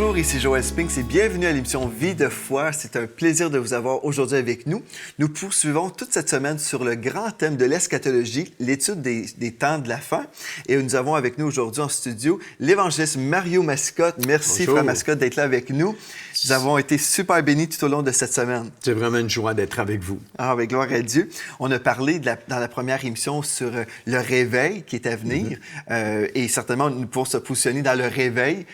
Bonjour, ici Joël Spinks et bienvenue à l'émission Vie de foi. C'est un plaisir de vous avoir aujourd'hui avec nous. Nous poursuivons toute cette semaine sur le grand thème de l'eschatologie, l'étude des temps de la fin. Et nous avons avec nous aujourd'hui en studio l'évangéliste Mario Mascotte. Merci, Bonjour. Frère Mascotte, d'être là avec nous. Nous avons été super bénis tout au long de cette semaine. C'est vraiment une joie d'être avec vous. Ah, avec gloire à Dieu. On a parlé dans la première émission sur le réveil qui est à venir. Et certainement, pour se positionner dans le réveil,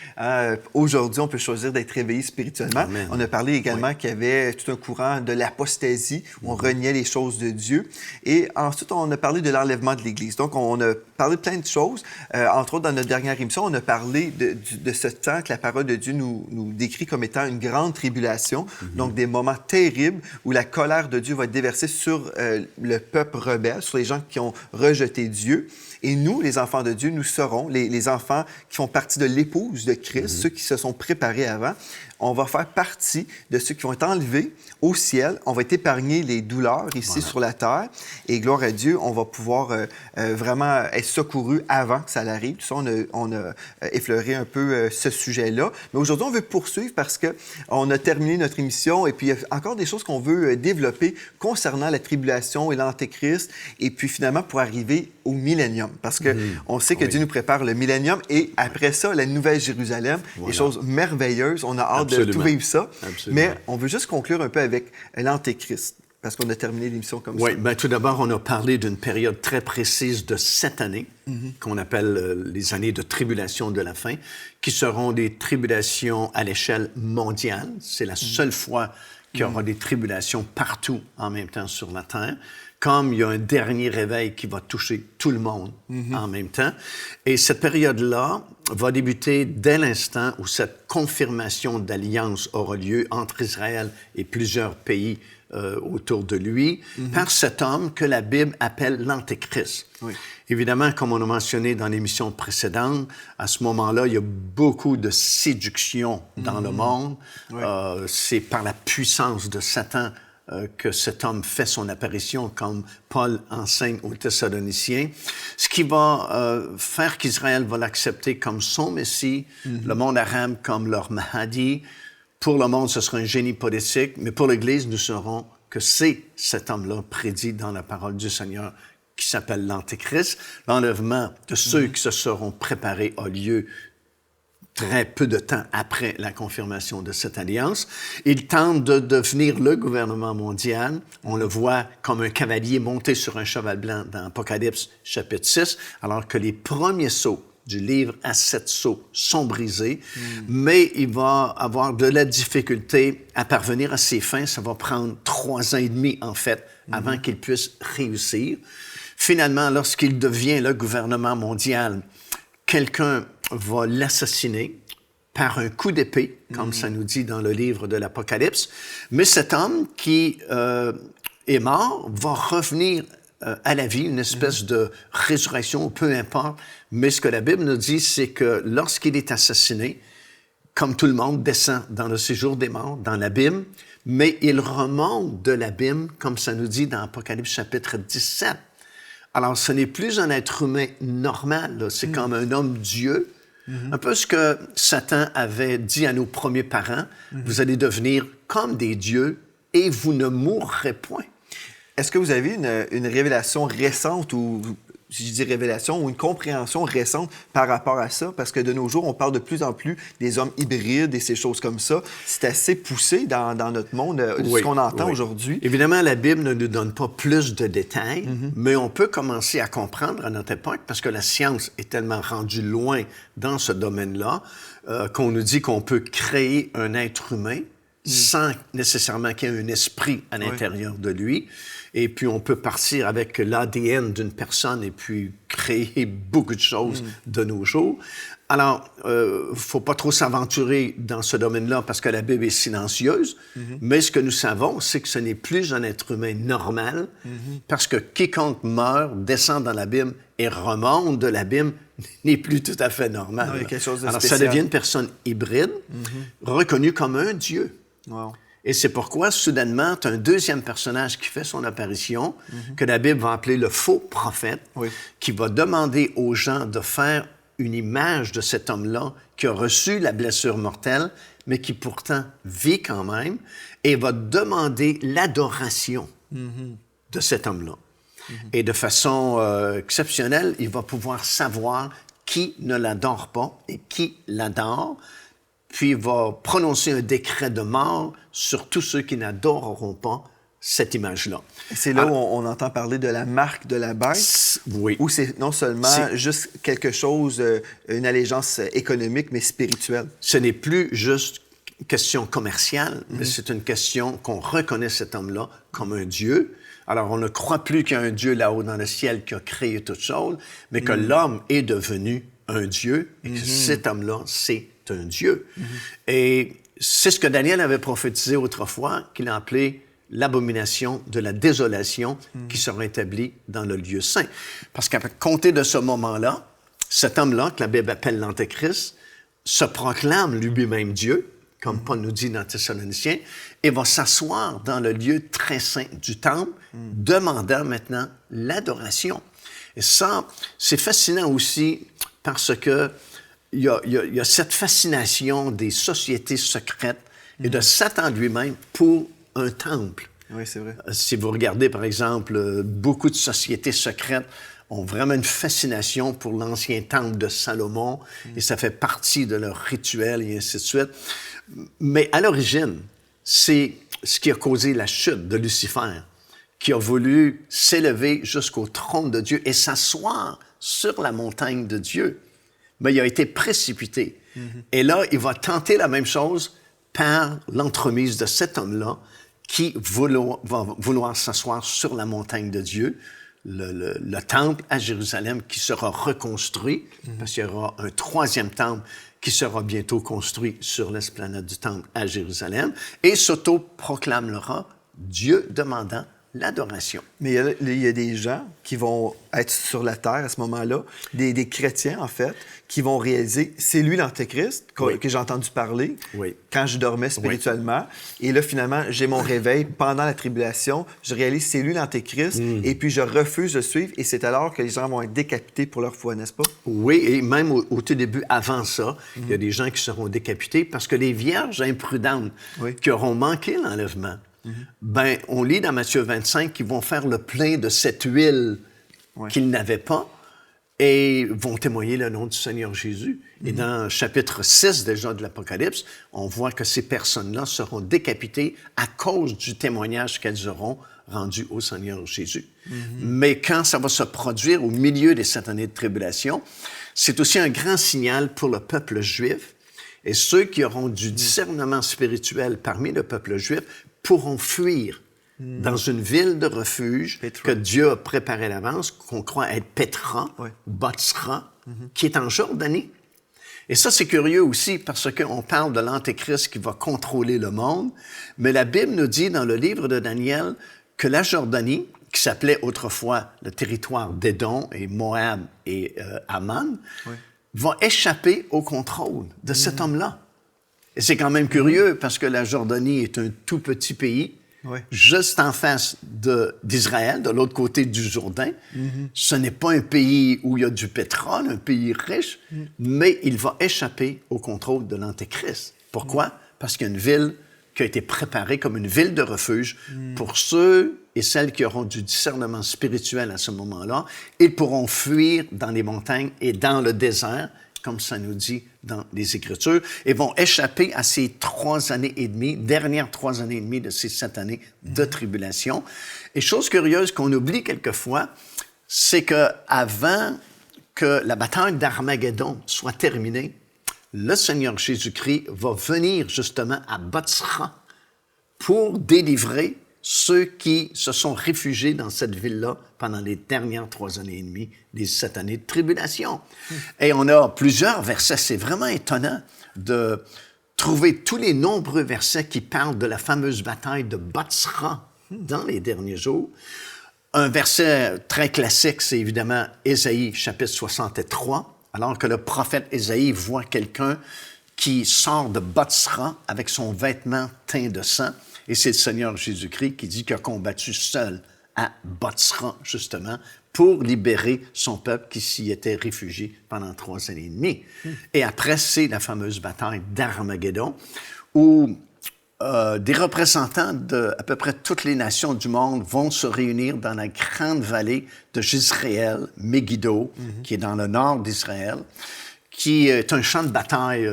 aujourd'hui, on peut choisir d'être réveillé spirituellement. Amen. On a parlé également qu'il y avait tout un courant de l'apostasie, où on reniait les choses de Dieu. Et ensuite, on a parlé de l'enlèvement de l'Église. Donc, on a parlé de plein de choses. Entre autres, dans notre dernière émission, on a parlé de ce temps que la parole de Dieu nous décrit comme étant une grande tribulation, donc des moments terribles où la colère de Dieu va être déversée sur le peuple rebelle, sur les gens qui ont rejeté Dieu. Et nous, les enfants de Dieu, nous serons les enfants qui font partie de l'épouse de Christ, ceux qui se sont préparés avant. On va faire partie de ceux qui vont être enlevés au ciel. On va être épargnés les douleurs ici sur la terre. Et gloire à Dieu, on va pouvoir vraiment être secourus avant que ça arrive. Tout ça, on a effleuré un peu ce sujet-là. Mais aujourd'hui, on veut poursuivre parce qu'on a terminé notre émission et puis il y a encore des choses qu'on veut développer concernant la tribulation et l'Antéchrist et puis finalement pour arriver au millénium. Parce qu'on sait que Dieu nous prépare le millénium et après ça, la Nouvelle Jérusalem, des choses merveilleuses. On a hâte de tout vivre ça. Absolument. Mais on veut juste conclure un peu avec l'Antéchrist, parce qu'on a terminé l'émission comme ça. Oui, bien tout d'abord, on a parlé d'une période très précise de 7 années, qu'on appelle les années de tribulation de la fin, qui seront des tribulations à l'échelle mondiale. C'est la seule fois qu'il y aura des tribulations partout en même temps sur la Terre. Comme il y a un dernier réveil qui va toucher tout le monde en même temps. Et cette période-là va débuter dès l'instant où cette confirmation d'alliance aura lieu entre Israël et plusieurs pays autour de lui, par cet homme que la Bible appelle l'Antéchrist. Oui. Évidemment, comme on a mentionné dans l'émission précédente, à ce moment-là, il y a beaucoup de séduction dans le monde. Oui. C'est par la puissance de Satan que cet homme fait son apparition, comme Paul enseigne aux Thessaloniciens, ce qui va faire qu'Israël va l'accepter comme son Messie, le monde arabe comme leur Mahdi. Pour le monde, ce sera un génie politique, mais pour l'Église, nous saurons que c'est cet homme-là prédit dans la parole du Seigneur qui s'appelle l'Antéchrist. L'enlèvement de ceux qui se seront préparés a lieu très peu de temps après la confirmation de cette alliance. Il tente de devenir le gouvernement mondial. On le voit comme un cavalier monté sur un cheval blanc dans Apocalypse chapitre 6, alors que les premiers sceaux du livre à 7 sceaux sont brisés, mais il va avoir de la difficulté à parvenir à ses fins. Ça va prendre 3 ans et demi, en fait, avant qu'il puisse réussir. Finalement, lorsqu'il devient le gouvernement mondial, quelqu'un va l'assassiner par un coup d'épée, comme ça nous dit dans le livre de l'Apocalypse. Mais cet homme qui est mort va revenir à la vie, une espèce de résurrection, peu importe. Mais ce que la Bible nous dit, c'est que lorsqu'il est assassiné, comme tout le monde descend dans le séjour des morts, dans l'abîme, mais il remonte de l'abîme, comme ça nous dit dans Apocalypse chapitre 17. Alors, ce n'est plus un être humain normal, là. C'est comme un homme-dieu. Un peu ce que Satan avait dit à nos premiers parents, vous allez devenir comme des dieux et vous ne mourrez point. Est-ce que vous avez une révélation récente ou, si je dis révélation, ou une compréhension récente par rapport à ça? Parce que de nos jours, on parle de plus en plus des hommes hybrides et ces choses comme ça. C'est assez poussé dans notre monde, ce qu'on entend aujourd'hui. Évidemment, la Bible ne nous donne pas plus de détails, mais on peut commencer à comprendre à notre époque, parce que la science est tellement rendue loin dans ce domaine-là, qu'on nous dit qu'on peut créer un être humain sans nécessairement qu'il y ait un esprit à l'intérieur de lui. Et puis, on peut partir avec l'ADN d'une personne et puis créer beaucoup de choses de nos jours. Alors, faut pas trop s'aventurer dans ce domaine-là parce que la Bible est silencieuse. Mais ce que nous savons, c'est que ce n'est plus un être humain normal parce que quiconque meurt, descend dans l'abîme et remonte de l'abîme n'est plus tout à fait normal. Non, il y a quelque chose de Alors, spécial. ça devient une personne hybride, reconnue comme un Dieu. Wow. Et c'est pourquoi, soudainement, tu as un deuxième personnage qui fait son apparition, que la Bible va appeler le faux prophète, qui va demander aux gens de faire une image de cet homme-là qui a reçu la blessure mortelle, mais qui pourtant vit quand même, et va demander l'adoration de cet homme-là. Et de façon exceptionnelle, il va pouvoir savoir qui ne l'adore pas et qui l'adore, puis il va prononcer un décret de mort sur tous ceux qui n'adoreront pas cette image-là. C'est là où on entend parler de la marque de la bête, oui. où c'est non seulement juste quelque chose, une allégeance économique, mais spirituelle. Ce n'est plus juste une question commerciale, mais c'est une question qu'on reconnaît cet homme-là comme un Dieu. Alors, on ne croit plus qu'il y a un Dieu là-haut dans le ciel qui a créé toutes choses, mais que l'homme est devenu un Dieu et que cet homme-là, c'est un Dieu. Et c'est ce que Daniel avait prophétisé autrefois, qu'il a appelé l'abomination de la désolation qui sera établie dans le lieu saint. Parce qu'à compter de ce moment-là, cet homme-là, que la Bible appelle l'Antéchrist, se proclame lui-même Dieu, comme Paul nous dit dans Thessaloniciens, et va s'asseoir dans le lieu très saint du temple, demandant maintenant l'adoration. Et ça, c'est fascinant aussi parce que il y a cette fascination des sociétés secrètes et de Satan lui-même pour un temple. Oui, c'est vrai. Si vous regardez, par exemple, beaucoup de sociétés secrètes ont vraiment une fascination pour l'ancien temple de Salomon et ça fait partie de leur rituel et ainsi de suite. Mais à l'origine, c'est ce qui a causé la chute de Lucifer, qui a voulu s'élever jusqu'au trône de Dieu et s'asseoir sur la montagne de Dieu. Mais il a été précipité. Et là, il va tenter la même chose par l'entremise de cet homme-là qui va vouloir s'asseoir sur la montagne de Dieu, le temple à Jérusalem qui sera reconstruit, parce qu'il y aura un troisième temple qui sera bientôt construit sur l'esplanade du temple à Jérusalem, et s'auto-proclamera Dieu demandant l'adoration. Mais il y a des gens qui vont être sur la terre à ce moment-là, des chrétiens, en fait, qui vont réaliser, c'est lui l'Antéchrist que j'ai entendu parler quand je dormais spirituellement. Et là, finalement, j'ai mon réveil pendant la tribulation. Je réalise, c'est lui l'Antéchrist, et puis je refuse de suivre. Et c'est alors que les gens vont être décapités pour leur foi, n'est-ce pas? Oui, et même au tout début, avant ça, il y a des gens qui seront décapités parce que les vierges imprudentes qui auront manqué l'enlèvement, ben, on lit dans Matthieu 25 qu'ils vont faire le plein de cette huile qu'ils n'avaient pas et vont témoigner le nom du Seigneur Jésus. Et dans le chapitre 6 déjà de l'Apocalypse, on voit que ces personnes-là seront décapitées à cause du témoignage qu'elles auront rendu au Seigneur Jésus. Mais quand ça va se produire au milieu des 7 années de tribulation, c'est aussi un grand signal pour le peuple juif. Et ceux qui auront du discernement spirituel parmi le peuple juif pourront fuir dans une ville de refuge que Dieu a préparée à l'avance, qu'on croit être Petra, Botsra, qui est en Jordanie. Et ça, c'est curieux aussi parce qu'on parle de l'Antéchrist qui va contrôler le monde, mais la Bible nous dit dans le livre de Daniel que la Jordanie, qui s'appelait autrefois le territoire d'Édom et Moab et Ammon, va échapper au contrôle de cet homme-là. Et c'est quand même curieux parce que la Jordanie est un tout petit pays, juste en face d'Israël, de l'autre côté du Jourdain. Ce n'est pas un pays où il y a du pétrole, un pays riche, mais il va échapper au contrôle de l'Antéchrist. Pourquoi? Parce qu'il y a une ville qui a été préparée comme une ville de refuge pour ceux et celles qui auront du discernement spirituel à ce moment-là. Ils pourront fuir dans les montagnes et dans le désert, comme ça nous dit dans les Écritures, et vont échapper à ces 3 années et demie, dernières 3 années et demie de ces 7 années de tribulation. Et chose curieuse qu'on oublie quelquefois, c'est qu'avant que la bataille d'Armageddon soit terminée, le Seigneur Jésus-Christ va venir justement à Botsra pour délivrer ceux qui se sont réfugiés dans cette ville-là pendant les dernières 3 années et demie, les 7 années de tribulation. Et on a plusieurs versets. C'est vraiment étonnant de trouver tous les nombreux versets qui parlent de la fameuse bataille de Botsra dans les derniers jours. Un verset très classique, c'est évidemment Ésaïe, chapitre 63, alors que le prophète Ésaïe voit quelqu'un qui sort de Botsra avec son vêtement teint de sang. Et c'est le Seigneur Jésus-Christ qui dit qu'il a combattu seul à Botsra, justement, pour libérer son peuple qui s'y était réfugié pendant 3 années et demie. Et après, c'est la fameuse bataille d'Armageddon, où des représentants de à peu près toutes les nations du monde vont se réunir dans la grande vallée de Jezréel, Megiddo, qui est dans le nord d'Israël, qui est un champ de bataille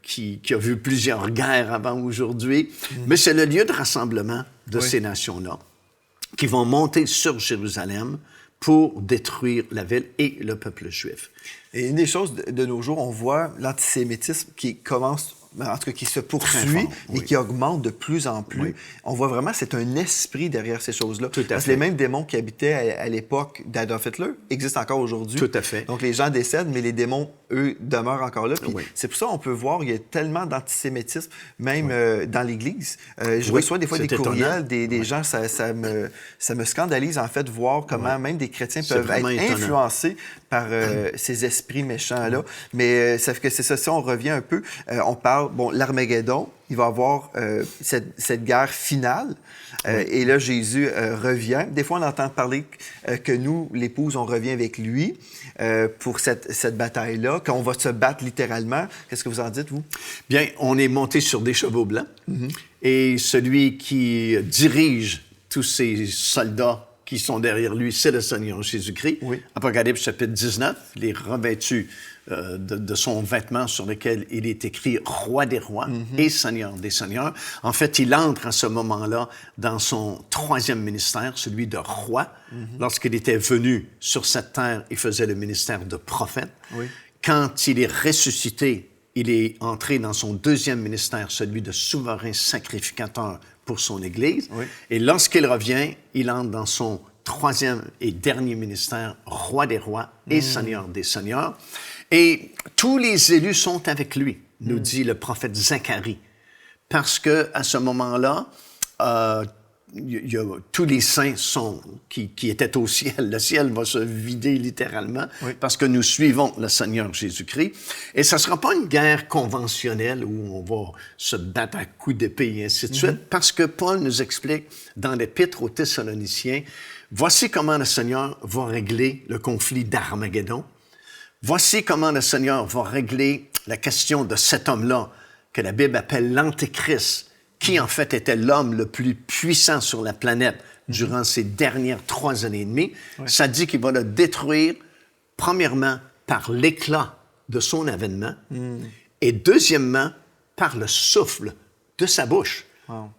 qui a vu plusieurs guerres avant aujourd'hui, mais c'est le lieu de rassemblement de ces nations-là, qui vont monter sur Jérusalem pour détruire la ville et le peuple juif. Et une des choses de nos jours, on voit l'antisémitisme qui commence, en tout cas qui se poursuit et qui augmente de plus en plus. Oui. On voit vraiment, c'est un esprit derrière ces choses-là. Parce que les mêmes démons qui habitaient à l'époque d'Adolf Hitler existent encore aujourd'hui. Tout à fait. Donc les gens décèdent, mais les démons, eux, demeurent encore là. Puis c'est pour ça qu'on peut voir qu'il y a tellement d'antisémitisme, même dans l'Église. Je reçois des fois des courriels des gens, ça me scandalise en fait de voir comment même des chrétiens peuvent être influencés par ces esprits méchants-là. Mais ça fait que c'est ça, si on revient un peu, on parle, l'Armageddon, il va y avoir cette guerre finale. Et là, Jésus revient. Des fois, on entend parler que nous, l'épouse, on revient avec lui pour cette bataille-là, qu'on va se battre littéralement. Qu'est-ce que vous en dites, vous? Bien, on est monté sur des chevaux blancs. Et celui qui dirige tous ces soldats qui sont derrière lui, c'est le Seigneur Jésus-Christ. Oui. Apocalypse chapitre 19, il est revêtu de son vêtement sur lequel il est écrit « Roi des rois et Seigneur des seigneurs ». En fait, il entre à ce moment-là dans son 3e ministère, celui de roi. Lorsqu'il était venu sur cette terre, il faisait le ministère de prophète. Oui. Quand il est ressuscité, il est entré dans son 2e ministère, celui de souverain sacrificateur pour son Église. Oui. Et lorsqu'il revient, il entre dans son 3e et dernier ministère, Roi des rois et Seigneur des seigneurs. Et tous les élus sont avec lui, nous dit le prophète Zacharie. Parce que à ce moment-là, tous les saints qui étaient au ciel. Le ciel va se vider littéralement parce que nous suivons le Seigneur Jésus-Christ. Et ça ne sera pas une guerre conventionnelle où on va se battre à coups d'épée et ainsi de suite, parce que Paul nous explique dans l'Épître aux Thessaloniciens, voici comment le Seigneur va régler le conflit d'Armageddon. Voici comment le Seigneur va régler la question de cet homme-là que la Bible appelle l'Antéchrist, qui en fait était l'homme le plus puissant sur la planète durant ces dernières 3 années et demie. Ça dit qu'il va le détruire, premièrement, par l'éclat de son avènement, et deuxièmement, par le souffle de sa bouche. Wow.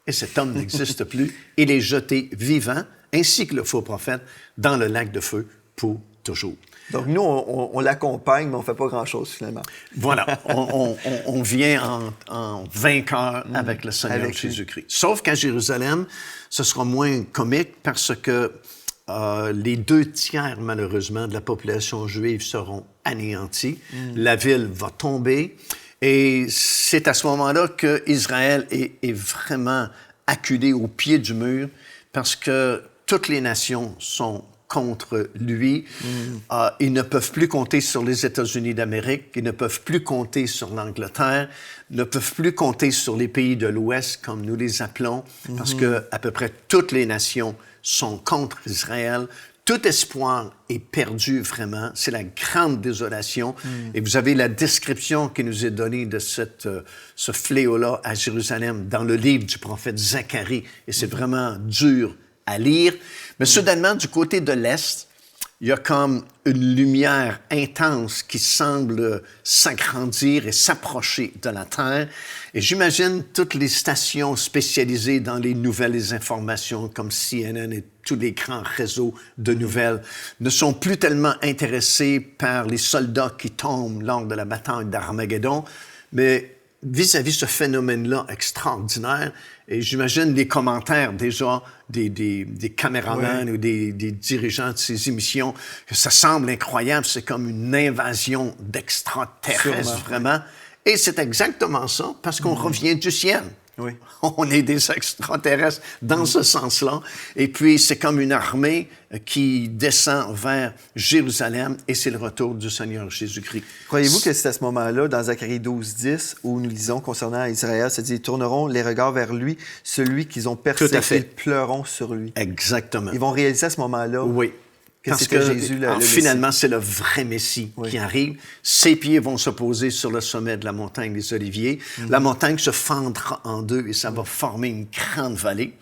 Et cet homme n'existe plus. Il est jeté vivant, ainsi que le faux prophète, dans le lac de feu pour toujours. Donc, nous, on l'accompagne, mais on ne fait pas grand-chose, finalement. Voilà. On vient en vainqueur avec le Seigneur Jésus-Christ. Sauf qu'à Jérusalem, ce sera moins comique parce que les 2/3, malheureusement, de la population juive seront anéantis. La ville va tomber. Et c'est à ce moment-là qu'Israël est vraiment acculé au pied du mur parce que toutes les nations sont contre lui. Ils ne peuvent plus compter sur les États-Unis d'Amérique, ils ne peuvent plus compter sur l'Angleterre, ils ne peuvent plus compter sur les pays de l'Ouest, comme nous les appelons, parce que à peu près toutes les nations sont contre Israël. Tout espoir est perdu vraiment. C'est la grande désolation. Et vous avez la description qui nous est donnée de ce fléau-là à Jérusalem dans le livre du prophète Zacharie. Et c'est vraiment dur à lire. Mais soudainement, du côté de l'Est, il y a comme une lumière intense qui semble s'agrandir et s'approcher de la Terre. Et j'imagine toutes les stations spécialisées dans les nouvelles et informations comme CNN et tous les grands réseaux de nouvelles ne sont plus tellement intéressés par les soldats qui tombent lors de la bataille d'Armageddon, mais vis-à-vis ce phénomène-là extraordinaire, et j'imagine les commentaires déjà des caméramans ou des dirigeants de ces émissions, que ça semble incroyable, c'est comme une invasion d'extraterrestres, vraiment. Et c'est exactement ça, parce qu'on revient du ciel. Oui. On est des extraterrestres dans ce sens-là. Et puis, c'est comme une armée qui descend vers Jérusalem et c'est le retour du Seigneur Jésus-Christ. Croyez-vous que c'est à ce moment-là, dans Zacharie 12:10, où nous lisons concernant Israël, ça dit « Ils tourneront les regards vers lui, celui qu'ils ont persécuté, ils pleureront sur lui. » Exactement. Ils vont réaliser à ce moment-là Parce c'était que Jésus, le Messie. finalement, c'est le vrai Messie qui arrive. Ses pieds vont se poser sur le sommet de la montagne des Oliviers. La montagne se fendra en deux et ça va former une grande vallée.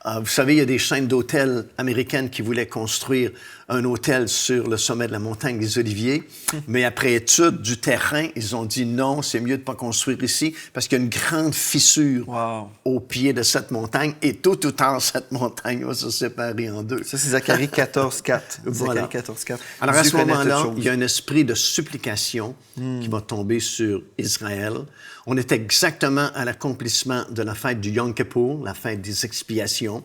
Vous savez, il y a des chaînes d'hôtels américaines qui voulaient construire un hôtel sur le sommet de la montagne des Oliviers, mais après étude du terrain, ils ont dit non, c'est mieux de ne pas construire ici parce qu'il y a une grande fissure au pied de cette montagne et tôt ou tard, cette montagne va se séparer en deux. Ça, c'est Zacharie 14,4. Voilà. Zacharie 14,4. Alors, à Dieu ce connaît moment-là, toutes choses. il y a un esprit de supplication qui va tomber sur Israël. On est exactement à l'accomplissement de la fête du Yom Kippour, la fête des expiations,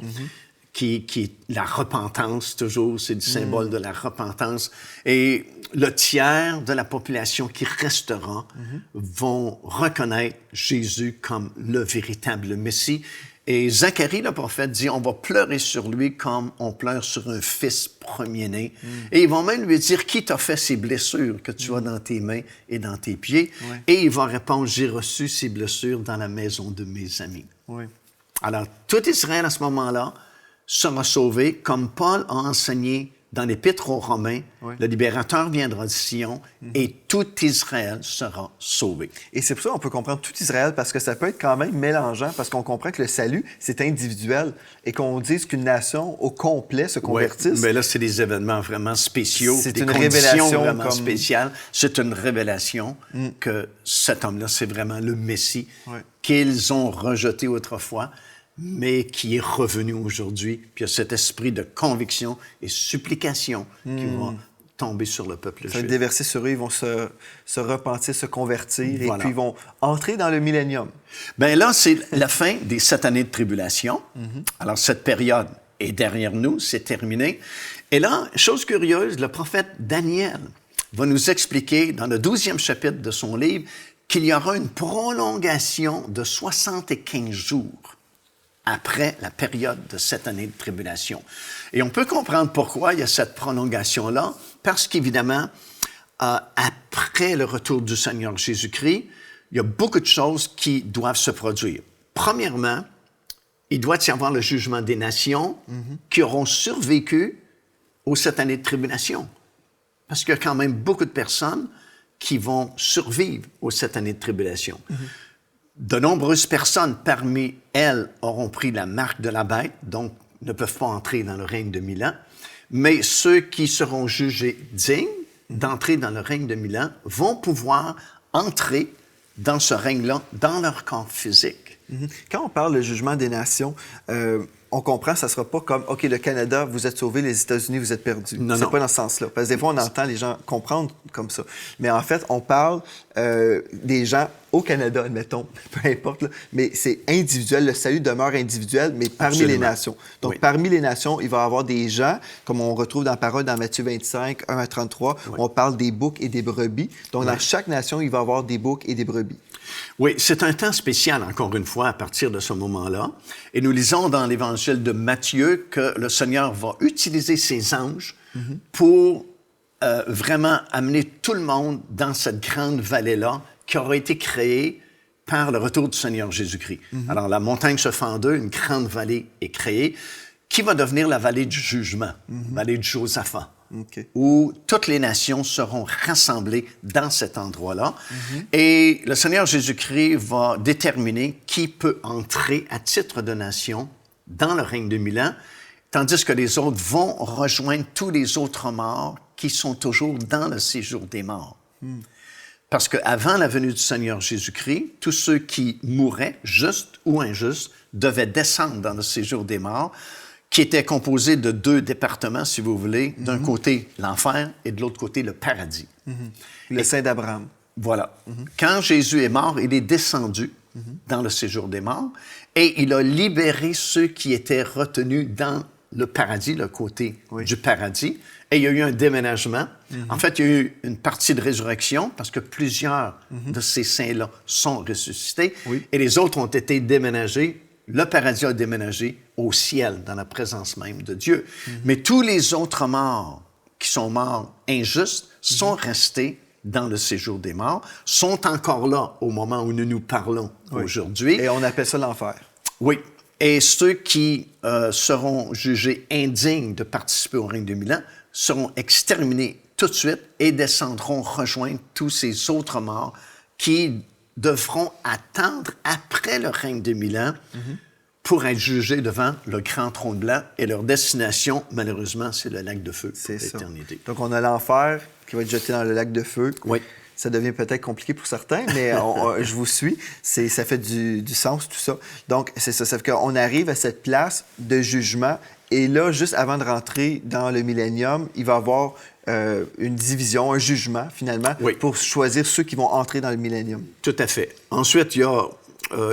qui est la repentance, toujours, c'est le symbole de la repentance. Et le tiers de la population qui restera vont reconnaître Jésus comme le véritable Messie. Et Zacharie, le prophète, dit, on va pleurer sur lui comme on pleure sur un fils premier-né. Et ils vont même lui dire, qui t'a fait ces blessures que tu as dans tes mains et dans tes pieds? Et il va répondre, j'ai reçu ces blessures dans la maison de mes amis. Alors, tout Israël, à ce moment-là, sera sauvé, comme Paul a enseigné dans l'Épître aux Romains, le libérateur viendra de Sion et tout Israël sera sauvé. Et c'est pour ça qu'on peut comprendre tout Israël, parce que ça peut être quand même mélangeant, parce qu'on comprend que le salut, c'est individuel, et qu'on dise qu'une nation au complet se convertisse. Mais là, c'est des événements vraiment spéciaux, c'est des une conditions révélation vraiment comme... spéciales. C'est une révélation que cet homme-là, c'est vraiment le Messie qu'ils ont rejeté autrefois, mais qui est revenu aujourd'hui. Puis il y a cet esprit de conviction et supplication qui va tomber sur le peuple Ça va juif. déverser sur eux, ils vont se repentir, se convertir, et Voilà. puis ils vont entrer dans le millénium. Bien là, c'est la fin des 7 années de tribulation. Alors, cette période est derrière nous, c'est terminé. Et là, chose curieuse, le prophète Daniel va nous expliquer dans le 12e chapitre de son livre qu'il y aura une prolongation de 75 jours après la période de 7 années de tribulation. Et on peut comprendre pourquoi il y a cette prolongation-là, parce qu'évidemment, après le retour du Seigneur Jésus-Christ, il y a beaucoup de choses qui doivent se produire. Premièrement, il doit y avoir le jugement des nations qui auront survécu aux 7 années de tribulation. Parce qu'il y a quand même beaucoup de personnes qui vont survivre aux 7 années de tribulation. De nombreuses personnes parmi elles auront pris la marque de la bête, donc ne peuvent pas entrer dans le règne de 1000 ans. Mais ceux qui seront jugés dignes d'entrer dans le règne de 1000 ans vont pouvoir entrer dans ce règne-là, dans leur corps physique. Quand on parle de jugement des nations, on comprend que ça ne sera pas comme « OK, le Canada, vous êtes sauvé, les États-Unis, vous êtes perdus ». C'est pas dans ce sens-là. Parce que des fois, on entend les gens comprendre comme ça. Mais en fait, on parle des gens au Canada, admettons, peu importe, là, mais c'est individuel. Le salut demeure individuel, mais parmi les nations. Donc, parmi les nations, il va y avoir des gens, comme on retrouve dans la parole dans Matthieu 25, 1 à 33, on parle des boucs et des brebis. Donc, dans chaque nation, il va y avoir des boucs et des brebis. Oui, c'est un temps spécial, encore une fois, à partir de ce moment-là. Et nous lisons dans l'Évangile de Matthieu que le Seigneur va utiliser ses anges pour vraiment amener tout le monde dans cette grande vallée-là qui aura été créée par le retour du Seigneur Jésus-Christ. Alors, la montagne se fend en deux, une grande vallée est créée, qui va devenir la vallée du jugement, vallée de Josaphat. Où toutes les nations seront rassemblées dans cet endroit-là. Et le Seigneur Jésus-Christ va déterminer qui peut entrer à titre de nation dans le règne de 1000 ans, tandis que les autres vont rejoindre tous les autres morts qui sont toujours dans le séjour des morts. Parce qu'avant la venue du Seigneur Jésus-Christ, tous ceux qui mouraient, justes ou injustes, devaient descendre dans le séjour des morts, qui était composé de 2 départements, si vous voulez. D'un côté, l'enfer, et de l'autre côté, le paradis. Le sein d'Abraham. Voilà. Quand Jésus est mort, il est descendu dans le séjour des morts, et il a libéré ceux qui étaient retenus dans le paradis, le côté du paradis, et il y a eu un déménagement. En fait, il y a eu une partie de résurrection, parce que plusieurs de ces saints-là sont ressuscités, et les autres ont été déménagés. Le paradis a déménagé au ciel, dans la présence même de Dieu. Mais tous les autres morts qui sont morts injustes sont restés dans le séjour des morts, sont encore là au moment où nous nous parlons aujourd'hui. Et on appelle ça l'enfer. Oui. Et ceux qui seront jugés indignes de participer au règne de 1000 ans seront exterminés tout de suite et descendront rejoindre tous ces autres morts qui devront attendre après le règne de 1000 ans pour être jugés devant le grand trône blanc. Et leur destination, malheureusement, c'est le lac de feu pour l'éternité. Donc, on a l'enfer qui va être jeté dans le lac de feu. Oui. Ça devient peut-être compliqué pour certains, mais je vous suis. Ça fait du sens, tout ça. Donc, c'est ça. Ça fait qu'on arrive à cette place de jugement. Et là, juste avant de rentrer dans le millénium, il va y avoir une division, un jugement, finalement, pour choisir ceux qui vont entrer dans le millénium. Tout à fait. Ensuite, il y a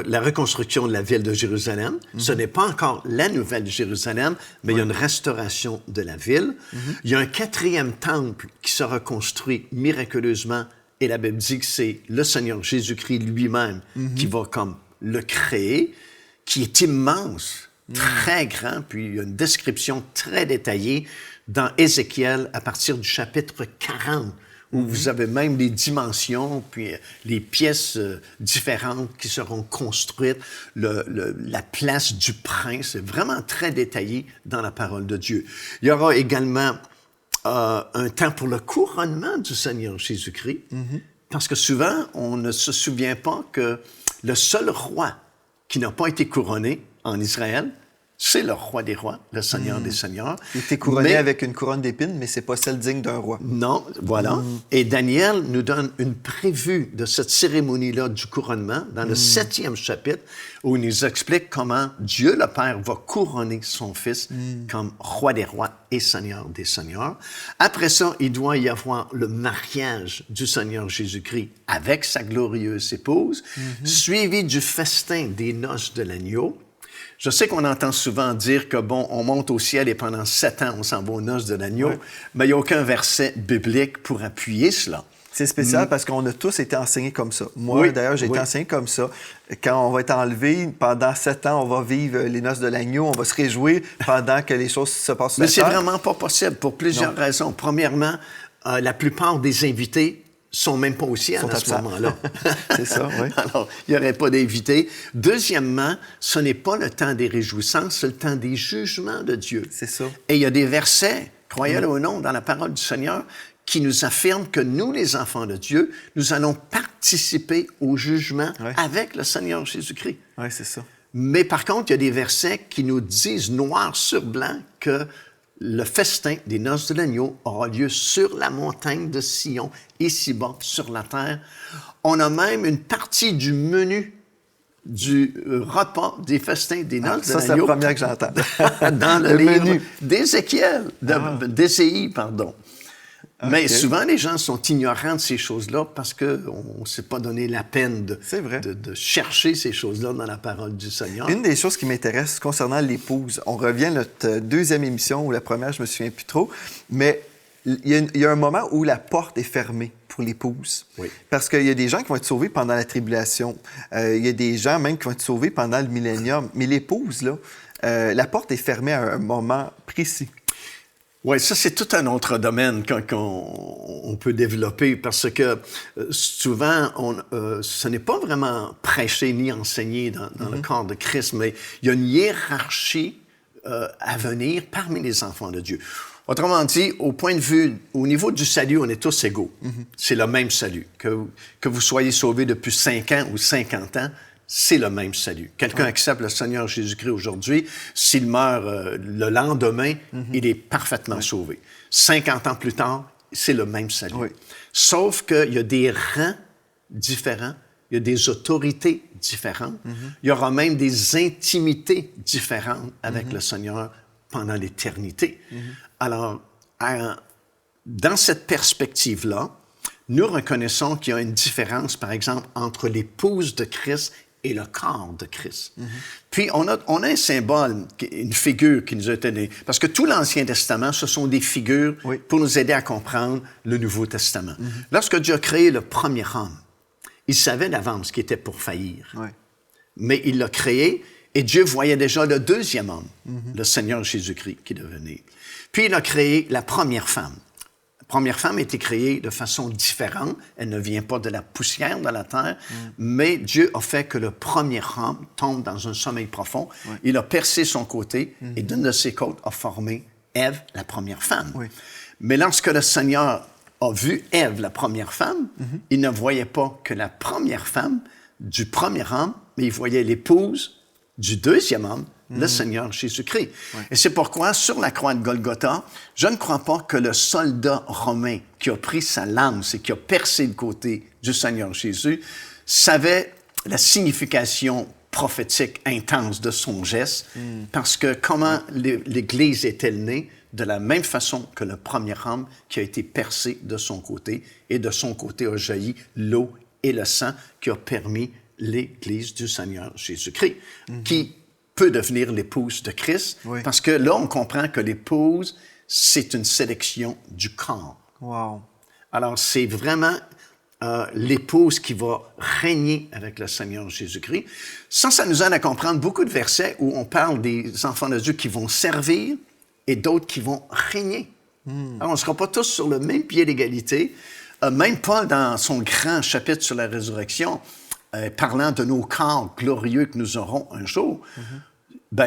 la reconstruction de la ville de Jérusalem. Ce n'est pas encore la nouvelle Jérusalem, mais il y a une restauration de la ville. Il y a un 4e temple qui sera construit miraculeusement. Et la Bible dit que c'est le Seigneur Jésus-Christ lui-même qui va comme le créer, qui est immense, très grand, puis il y a une description très détaillée dans Ézéchiel à partir du chapitre 40, où vous avez même les dimensions, puis les pièces différentes qui seront construites, la place du prince, c'est vraiment très détaillé dans la parole de Dieu. Il y aura également un temps pour le couronnement du Seigneur Jésus-Christ, parce que souvent, on ne se souvient pas que le seul roi qui n'a pas été couronné en Israël, c'est le roi des rois, le Seigneur des seigneurs. Il était couronné avec une couronne d'épines, mais c'est pas celle digne d'un roi. Non, voilà. Et Daniel nous donne une prévue de cette cérémonie-là du couronnement dans le 7e chapitre, où il nous explique comment Dieu le Père va couronner son Fils comme roi des rois et Seigneur des seigneurs. Après ça, il doit y avoir le mariage du Seigneur Jésus-Christ avec sa glorieuse épouse, suivi du festin des noces de l'agneau. Je sais qu'on entend souvent dire que, bon, on monte au ciel et pendant 7 ans, on s'en va aux noces de l'agneau, mais il n'y a aucun verset biblique pour appuyer cela. C'est spécial parce qu'on a tous été enseignés comme ça. Moi, d'ailleurs, j'ai été enseigné comme ça. Quand on va être enlevé, pendant 7 ans, on va vivre les noces de l'agneau, on va se réjouir pendant que les choses se passent sur la terre. Mais c'est vraiment pas possible pour plusieurs raisons. Premièrement, la plupart des invités sont même pas au ciel à ce moment-là. C'est ça, oui. Alors, il n'y aurait pas d'invités. Deuxièmement, ce n'est pas le temps des réjouissances, c'est le temps des jugements de Dieu. C'est ça. Et il y a des versets, croyez-le ou non, dans la parole du Seigneur, qui nous affirment que nous, les enfants de Dieu, nous allons participer au jugement avec le Seigneur Jésus-Christ. Oui, c'est ça. Mais par contre, il y a des versets qui nous disent noir sur blanc que le festin des noces de l'agneau aura lieu sur la montagne de Sion, ici-bas, sur la terre. On a même une partie du menu du repas des festins des noces de l'agneau. Ça, c'est la première que j'entends. Dans le livre d'Ézéchiel, d'Ésaïe, pardon. Mais souvent, les gens sont ignorants de ces choses-là parce qu'on ne s'est pas donné la peine de chercher ces choses-là dans la parole du Seigneur. Une des choses qui m'intéresse concernant l'épouse, on revient à notre deuxième émission, ou la première, je ne me souviens plus trop, mais il y a un moment où la porte est fermée pour l'épouse. Oui. Parce qu'il y a des gens qui vont être sauvés pendant la tribulation. Il y a des gens même qui vont être sauvés pendant le millénium. Mais l'épouse, là, la porte est fermée à un moment précis. Oui, ça, c'est tout un autre domaine qu'on peut développer parce que souvent, ce n'est pas vraiment prêché ni enseigné dans le corps de Christ, mais il y a une hiérarchie à venir parmi les enfants de Dieu. Autrement dit, au niveau du salut, on est tous égaux. C'est le même salut. Que vous soyez sauvés depuis 5 ans ou 50 ans, c'est le même salut. Quelqu'un accepte le Seigneur Jésus-Christ aujourd'hui, s'il meurt le lendemain, il est parfaitement sauvé. 50 ans plus tard, c'est le même salut. Oui. Sauf qu'il y a des rangs différents, il y a des autorités différentes, il y aura même des intimités différentes avec le Seigneur pendant l'éternité. Alors, dans cette perspective-là, nous reconnaissons qu'il y a une différence, par exemple, entre l'épouse de Christ et le corps de Christ. Puis, on a un symbole, une figure qui nous a été donnée. Parce que tout l'Ancien Testament, ce sont des figures pour nous aider à comprendre le Nouveau Testament. Lorsque Dieu a créé le premier homme, il savait d'avance qu'il était pour faillir. Mais il l'a créé et Dieu voyait déjà le deuxième homme, le Seigneur Jésus-Christ, qui devenait. Puis, il a créé la première femme. La première femme a été créée de façon différente. Elle ne vient pas de la poussière de la terre, mais Dieu a fait que le premier homme tombe dans un sommeil profond. Il a percé son côté et d'une de ses côtes a formé Ève, la première femme. Mais lorsque le Seigneur a vu Ève, la première femme, il ne voyait pas que la première femme du premier homme, mais il voyait l'épouse du deuxième homme, le Seigneur Jésus-Christ. Ouais. Et c'est pourquoi, sur la croix de Golgotha, je ne crois pas que le soldat romain qui a pris sa lance et qui a percé le côté du Seigneur Jésus savait la signification prophétique intense de son geste, parce que comment l'Église est-elle née? De la même façon que le premier homme qui a été percé de son côté, et de son côté a jailli l'eau et le sang qui a permis l'Église du Seigneur Jésus-Christ, qui peut devenir l'épouse de Christ, parce que là, on comprend que l'épouse, c'est une sélection du corps. Wow. Alors, c'est vraiment l'épouse qui va régner avec le Seigneur Jésus-Christ. Ça nous aide à comprendre beaucoup de versets où on parle des enfants de Dieu qui vont servir et d'autres qui vont régner. Alors, on ne sera pas tous sur le même pied d'égalité. Même Paul, dans son grand chapitre sur la résurrection, parlant de nos corps glorieux que nous aurons un jour,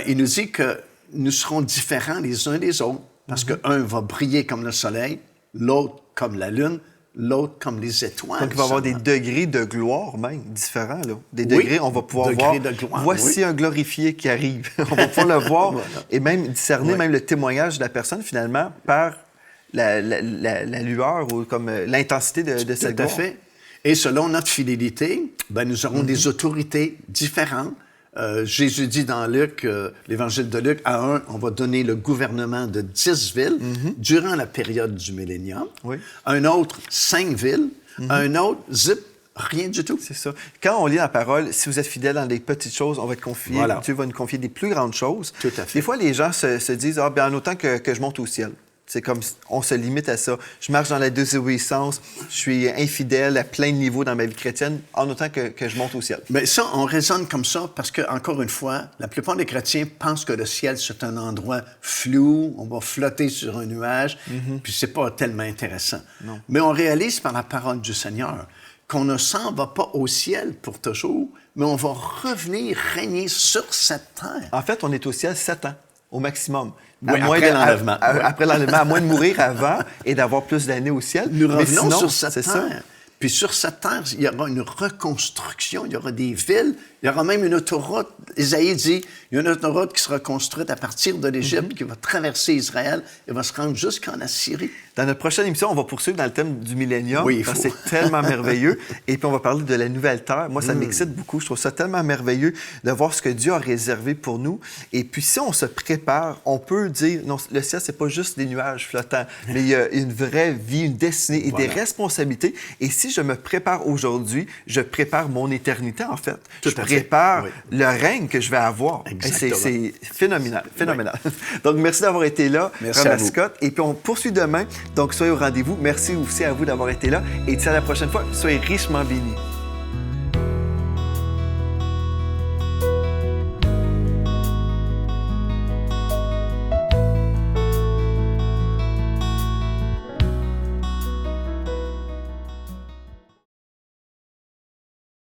il nous dit que nous serons différents les uns des autres, parce qu'un va briller comme le soleil, l'autre comme la lune, l'autre comme les étoiles. Donc, il va y avoir des degrés de gloire même différents. Là. Des degrés, on va pouvoir voir, voici un glorifié qui arrive. On va pouvoir le voir et même discerner même le témoignage de la personne, finalement, par la lueur ou comme l'intensité de cette gloire. Tout à fait. Et selon notre fidélité, nous aurons des autorités différentes. Jésus dit dans Luc, l'Évangile de Luc, à un, on va donner le gouvernement de 10 villes durant la période du millénium. Oui. Un autre, 5 villes. Un autre, zip, rien du tout. C'est ça. Quand on lit la parole, si vous êtes fidèle dans les petites choses, on va te confier, Dieu va nous confier des plus grandes choses. Tout à fait. Des fois, les gens se disent, en autant que je monte au ciel. C'est comme, on se limite à ça. Je marche dans la désobéissance, je suis infidèle à plein de niveaux dans ma vie chrétienne, en autant que je monte au ciel. Mais ça, on raisonne comme ça parce que, encore une fois, la plupart des chrétiens pensent que le ciel, c'est un endroit flou, on va flotter sur un nuage, puis c'est pas tellement intéressant. Non. Mais on réalise par la parole du Seigneur qu'on ne s'en va pas au ciel pour toujours, mais on va revenir régner sur cette terre. En fait, on est au ciel 7 ans, au maximum. Oui, après l'enlèvement. Après l'enlèvement, à moins de mourir avant et d'avoir plus d'années au ciel. Nous revenons sur cette terre. Ça. Puis sur cette terre, il y aura une reconstruction, il y aura des villes, il y aura même une autoroute. Isaïe dit, il y a une autoroute qui sera construite à partir de l'Égypte, qui va traverser Israël et va se rendre jusqu'en Assyrie. Dans notre prochaine émission, on va poursuivre dans le thème du millénium. Oui, parce que c'est tellement merveilleux. Et puis, on va parler de la nouvelle terre. Moi, ça m'excite beaucoup. Je trouve ça tellement merveilleux de voir ce que Dieu a réservé pour nous. Et puis, si on se prépare, on peut dire, non, le ciel, c'est pas juste des nuages flottants, mais il y a une vraie vie, une destinée et des responsabilités. Et si je me prépare aujourd'hui, je prépare mon éternité, en fait. Je prépare le règne que je vais avoir. C'est phénoménal, phénoménal. Oui. Donc, merci d'avoir été là, Romain Scott. Et puis, on poursuit demain. Donc, soyez au rendez-vous. Merci aussi à vous d'avoir été là. Et d'ici à la prochaine fois, soyez richement bénis.